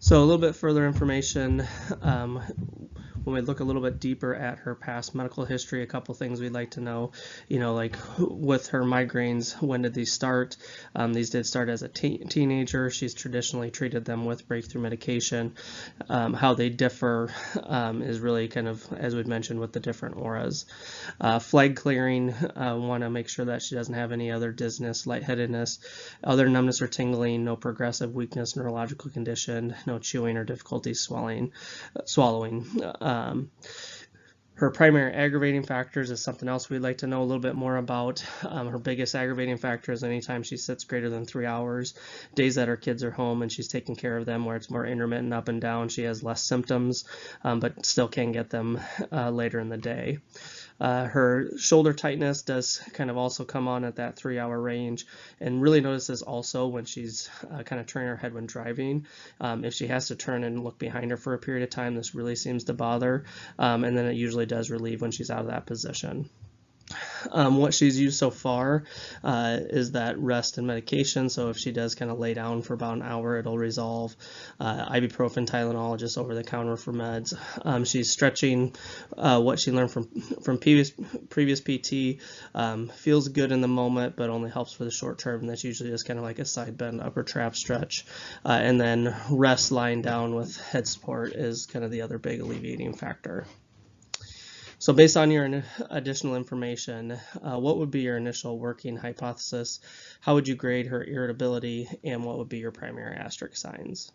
So a little bit further information, when we look a little bit deeper at her past medical history, a couple things we'd like to know, like with her migraines, when did these start? These did start as a teenager. She's traditionally treated them with breakthrough medication. How they differ is really kind of, as we've mentioned, with the different auras. Flag clearing, want to make sure that she doesn't have any other dizziness, lightheadedness, other numbness or tingling, no progressive weakness, neurological condition, no chewing or difficulty swallowing. Her primary aggravating factors is something else we'd like to know a little bit more about. Her biggest aggravating factor is anytime she sits greater than 3 hours, days that her kids are home and she's taking care of them, where it's more intermittent up and down. She has less symptoms, but still can get them later in the day. Her shoulder tightness does kind of also come on at that 3-hour range, and really notice this also when she's kind of turning her head when driving. If she has to turn and look behind her for a period of time, this really seems to bother, and then it usually does relieve when she's out of that position. What she's used so far is that rest and medication. So if she does kind of lay down for about an hour, it'll resolve. Ibuprofen, Tylenol, just over the counter for meds. She's stretching what she learned from previous PT. Feels good in the moment, but only helps for the short term. And that's usually just kind of like a side bend, upper trap stretch. And then rest, lying down with head support is kind of the other big alleviating factor. So based on your additional information, what would be your initial working hypothesis? How would you grade her irritability, and what would be your primary asterisk signs?